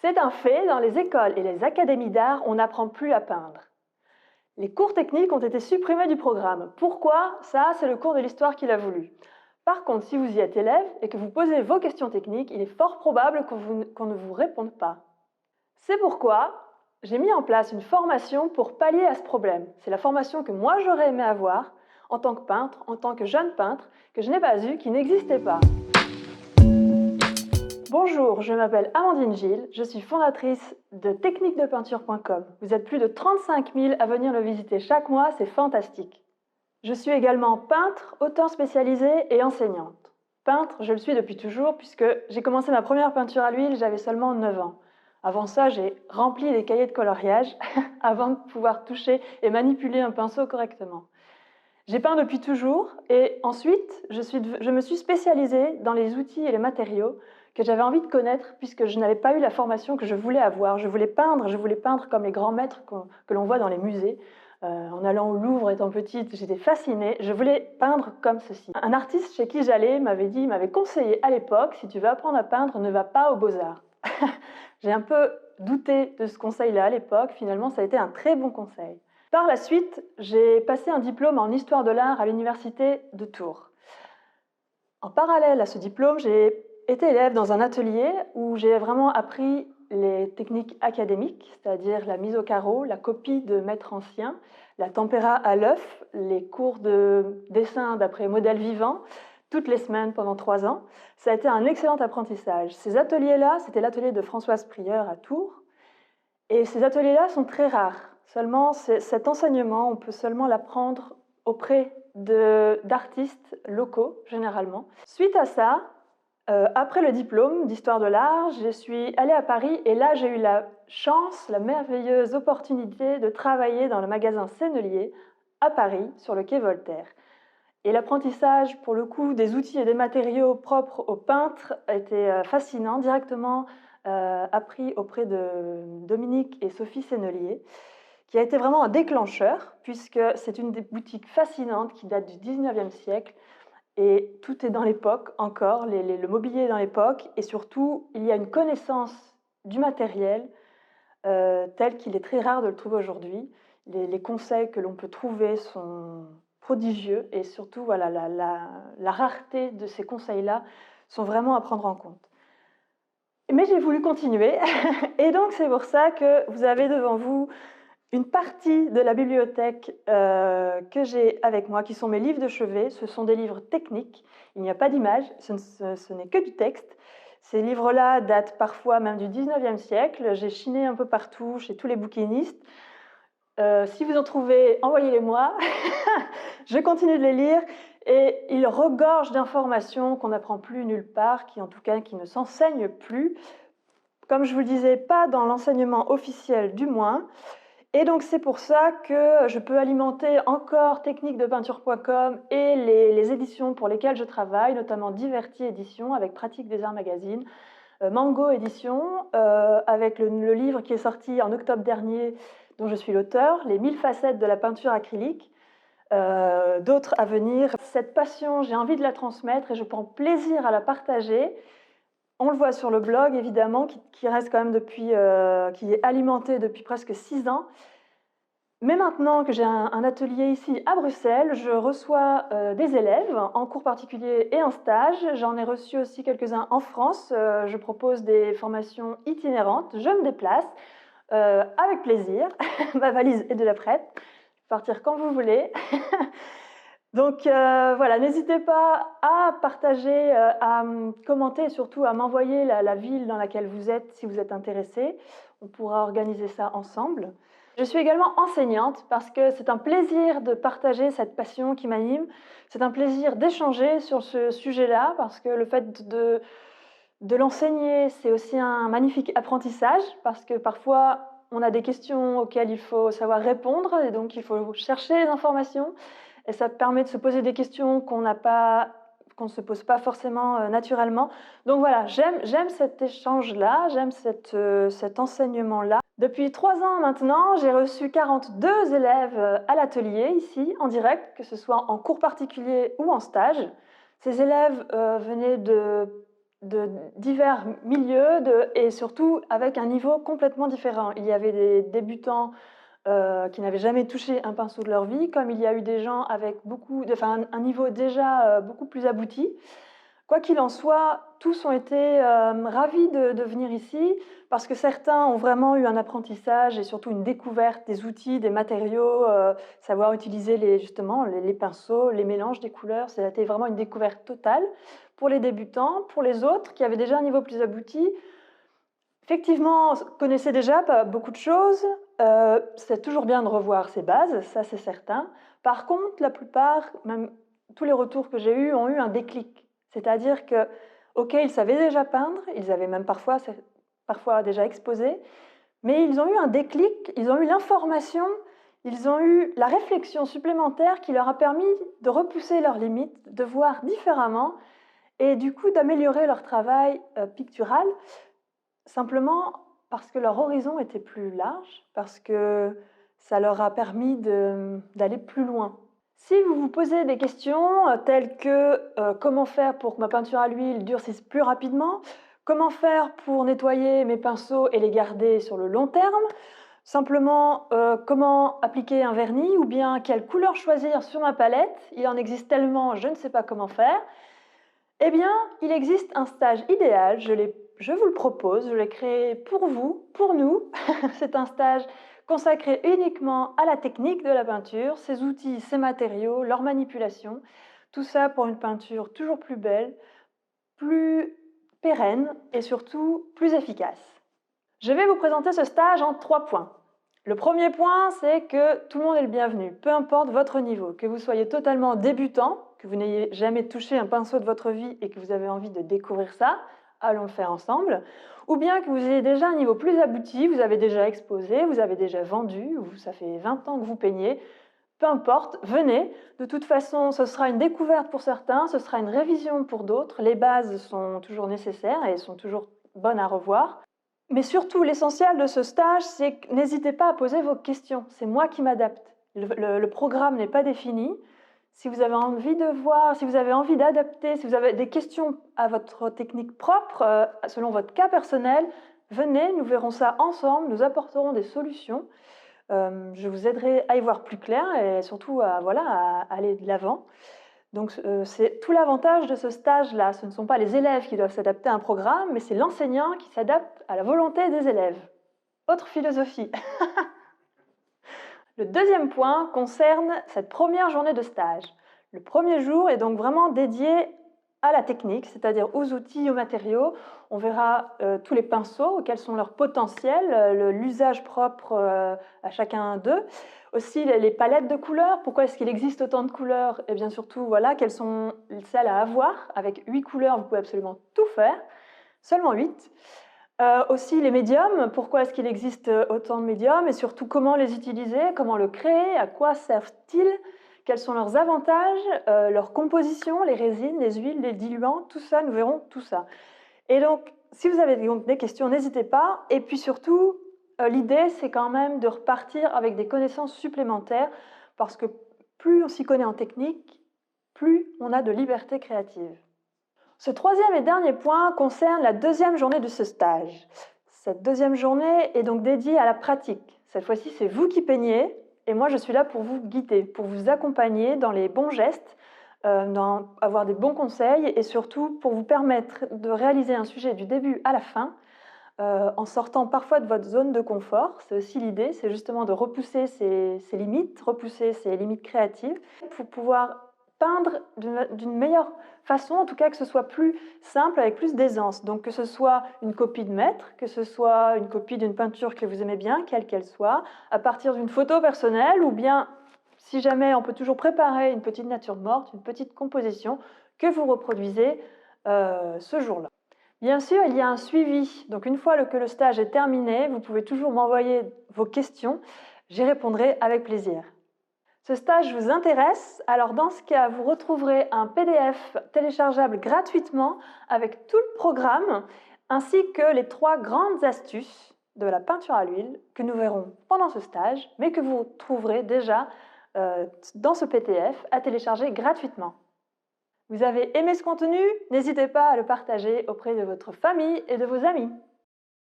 C'est un fait, dans les écoles et les académies d'art, on n'apprend plus à peindre. Les cours techniques ont été supprimés du programme. Pourquoi? Ça, c'est le cours de l'histoire qui l'a voulu. Par contre, si vous y êtes élève et que vous posez vos questions techniques, il est fort probable qu'on ne vous réponde pas. C'est pourquoi j'ai mis en place une formation pour pallier à ce problème. C'est la formation que moi j'aurais aimé avoir en tant que peintre, en tant que jeune peintre, que je n'ai pas eu, qui n'existait pas. Bonjour, je m'appelle Amandine Gilles, je suis fondatrice de techniquedepeinture.com. Vous êtes plus de 35 000 à venir le visiter chaque mois, c'est fantastique. Je suis également peintre, auteur spécialisée et enseignante. Peintre, je le suis depuis toujours puisque j'ai commencé ma première peinture à l'huile, j'avais seulement 9 ans. Avant ça, j'ai rempli des cahiers de coloriage avant de pouvoir toucher et manipuler un pinceau correctement. J'ai peint depuis toujours et ensuite, je me suis spécialisée dans les outils et les matériaux que j'avais envie de connaître puisque je n'avais pas eu la formation que je voulais avoir. Je voulais peindre comme les grands maîtres que l'on voit dans les musées. En allant au Louvre étant petite, j'étais fascinée. Je voulais peindre comme ceci. Un artiste chez qui j'allais m'avait conseillé à l'époque, si tu veux apprendre à peindre, ne va pas aux Beaux-Arts. J'ai un peu douté de ce conseil-là à l'époque. Finalement, ça a été un très bon conseil. Par la suite, j'ai passé un diplôme en histoire de l'art à l'université de Tours. En parallèle à ce diplôme, j'ai été élève dans un atelier où j'ai vraiment appris les techniques académiques, c'est-à-dire la mise au carreau, la copie de maîtres anciens, la tempéra à l'œuf, les cours de dessin d'après modèle vivant, toutes les semaines pendant 3 ans. Ça a été un excellent apprentissage. Ces ateliers-là, c'était l'atelier de Françoise Prieur à Tours, et ces ateliers-là sont très rares. Seulement, cet enseignement, on peut seulement l'apprendre auprès d'artistes locaux, généralement. Suite à ça, après le diplôme d'histoire de l'art, je suis allée à Paris et là, j'ai eu la chance, la merveilleuse opportunité de travailler dans le magasin Sennelier à Paris, sur le quai Voltaire. Et l'apprentissage, pour le coup, des outils et des matériaux propres aux peintres était fascinant, directement appris auprès de Dominique et Sophie Sennelier, qui a été vraiment un déclencheur, puisque c'est une des boutiques fascinantes qui date du 19e siècle, et tout est dans l'époque encore, le mobilier est dans l'époque, et surtout, il y a une connaissance du matériel tel qu'il est très rare de le trouver aujourd'hui. Les conseils que l'on peut trouver sont prodigieux, et surtout, voilà, la rareté de ces conseils-là sont vraiment à prendre en compte. Mais j'ai voulu continuer, et donc c'est pour ça que vous avez devant vous une partie de la bibliothèque que j'ai avec moi, qui sont mes livres de chevet. Ce sont des livres techniques, il n'y a pas d'image, ce n'est que du texte. Ces livres-là datent parfois même du 19e siècle, j'ai chiné un peu partout, chez tous les bouquinistes. Si vous en trouvez, envoyez-les-moi, je continue de les lire, et ils regorgent d'informations qu'on n'apprend plus nulle part, qui en tout cas qui ne s'enseignent plus. Comme je vous le disais, pas dans l'enseignement officiel du moins. Et donc c'est pour ça que je peux alimenter encore techniquedepeinture.com et les éditions pour lesquelles je travaille, notamment Diverti Édition avec Pratique des Arts Magazine, Mango Édition avec le livre qui est sorti en octobre dernier, dont je suis l'auteur, Les 1000 facettes de la peinture acrylique, d'autres à venir. Cette passion, j'ai envie de la transmettre et je prends plaisir à la partager. On le voit sur le blog, évidemment, qui reste quand même qui est alimenté depuis presque 6 ans. Mais maintenant que j'ai un atelier ici à Bruxelles, je reçois des élèves en cours particulier et en stage. J'en ai reçu aussi quelques-uns en France. Je propose des formations itinérantes. Je me déplace avec plaisir. Ma valise est déjà prête. Je peux partir quand vous voulez. Donc voilà, n'hésitez pas à partager, à commenter et surtout à m'envoyer la ville dans laquelle vous êtes si vous êtes intéressé. On pourra organiser ça ensemble. Je suis également enseignante parce que c'est un plaisir de partager cette passion qui m'anime. C'est un plaisir d'échanger sur ce sujet-là parce que le fait de l'enseigner, c'est aussi un magnifique apprentissage parce que parfois on a des questions auxquelles il faut savoir répondre et donc il faut chercher les informations. Et ça permet de se poser des questions qu'on ne se pose pas forcément naturellement. Donc voilà, j'aime cet échange-là, j'aime cet enseignement-là. Depuis 3 ans maintenant, j'ai reçu 42 élèves à l'atelier, ici, en direct, que ce soit en cours particulier ou en stage. Ces élèves venaient de divers milieux et surtout avec un niveau complètement différent. Il y avait des débutants qui n'avaient jamais touché un pinceau de leur vie, comme il y a eu des gens avec un niveau déjà beaucoup plus abouti. Quoi qu'il en soit, tous ont été ravis de venir ici parce que certains ont vraiment eu un apprentissage et surtout une découverte des outils, des matériaux, savoir utiliser justement les pinceaux, les mélanges des couleurs. Ça a été vraiment une découverte totale pour les débutants. Pour les autres qui avaient déjà un niveau plus abouti, effectivement, connaissaient déjà pas beaucoup de choses. C'est toujours bien de revoir ses bases, ça c'est certain. Par contre, la plupart, même tous les retours que j'ai eus, ont eu un déclic. C'est-à-dire que, ok, ils savaient déjà peindre, ils avaient même parfois déjà exposé, mais ils ont eu un déclic, ils ont eu l'information, ils ont eu la réflexion supplémentaire qui leur a permis de repousser leurs limites, de voir différemment et du coup d'améliorer leur travail pictural, simplement parce que leur horizon était plus large, parce que ça leur a permis d'aller plus loin. Si vous vous posez des questions telles que comment faire pour que ma peinture à l'huile durcisse plus rapidement, comment faire pour nettoyer mes pinceaux et les garder sur le long terme, simplement comment appliquer un vernis ou bien quelle couleur choisir sur ma palette, il en existe tellement, je ne sais pas comment faire, eh bien, il existe un stage idéal, je vous le propose, je l'ai créé pour vous, pour nous. C'est un stage consacré uniquement à la technique de la peinture, ses outils, ses matériaux, leur manipulation. Tout ça pour une peinture toujours plus belle, plus pérenne et surtout plus efficace. Je vais vous présenter ce stage en 3 points. Le premier point, c'est que tout le monde est le bienvenu, peu importe votre niveau, que vous soyez totalement débutant, que vous n'ayez jamais touché un pinceau de votre vie et que vous avez envie de découvrir ça, allons le faire ensemble, ou bien que vous ayez déjà un niveau plus abouti, vous avez déjà exposé, vous avez déjà vendu, ou ça fait 20 ans que vous peignez, peu importe, venez. De toute façon, ce sera une découverte pour certains, ce sera une révision pour d'autres, les bases sont toujours nécessaires et sont toujours bonnes à revoir. Mais surtout, l'essentiel de ce stage, c'est que n'hésitez pas à poser vos questions. C'est moi qui m'adapte. Le programme n'est pas défini. Si vous avez envie de voir, si vous avez envie d'adapter, si vous avez des questions à votre technique propre, selon votre cas personnel, venez, nous verrons ça ensemble, nous apporterons des solutions. Je vous aiderai à y voir plus clair et surtout à aller de l'avant. Donc c'est tout l'avantage de ce stage-là. Ce ne sont pas les élèves qui doivent s'adapter à un programme, mais c'est l'enseignant qui s'adapte à la volonté des élèves. Autre philosophie. Le deuxième point concerne cette première journée de stage. Le premier jour est donc vraiment dédié à la technique, c'est-à-dire aux outils, aux matériaux. On verra tous les pinceaux, quels sont leurs potentiels, l'usage propre à chacun d'eux. Aussi les palettes de couleurs, pourquoi est-ce qu'il existe autant de couleurs? Et bien surtout, voilà, quelles sont celles à avoir. Avec 8 couleurs, vous pouvez absolument tout faire, seulement 8. Aussi les médiums, pourquoi est-ce qu'il existe autant de médiums et surtout comment les utiliser, comment le créer, à quoi servent-ils, quels sont leurs avantages, leur composition, les résines, les huiles, les diluants, tout ça, nous verrons tout ça. Et donc, si vous avez des questions, n'hésitez pas. Et puis surtout, l'idée, c'est quand même de repartir avec des connaissances supplémentaires parce que plus on s'y connaît en technique, plus on a de liberté créative. Ce troisième et dernier point concerne la deuxième journée de ce stage. Cette deuxième journée est donc dédiée à la pratique. Cette fois-ci, c'est vous qui peignez et moi, je suis là pour vous guider, pour vous accompagner dans les bons gestes, avoir des bons conseils et surtout pour vous permettre de réaliser un sujet du début à la fin en sortant parfois de votre zone de confort. C'est aussi l'idée, c'est justement de repousser ses limites créatives pour pouvoir peindre d'une meilleure façon, en tout cas que ce soit plus simple, avec plus d'aisance. Donc que ce soit une copie de maître, que ce soit une copie d'une peinture que vous aimez bien, quelle qu'elle soit, à partir d'une photo personnelle, ou bien, si jamais, on peut toujours préparer une petite nature morte, une petite composition que vous reproduisez ce jour-là. Bien sûr, il y a un suivi. Donc une fois que le stage est terminé, vous pouvez toujours m'envoyer vos questions. J'y répondrai avec plaisir. Ce stage vous intéresse? Alors dans ce cas, vous retrouverez un PDF téléchargeable gratuitement avec tout le programme ainsi que les 3 grandes astuces de la peinture à l'huile que nous verrons pendant ce stage, mais que vous trouverez déjà dans ce PDF à télécharger gratuitement. Vous avez aimé ce contenu? N'hésitez pas à le partager auprès de votre famille et de vos amis.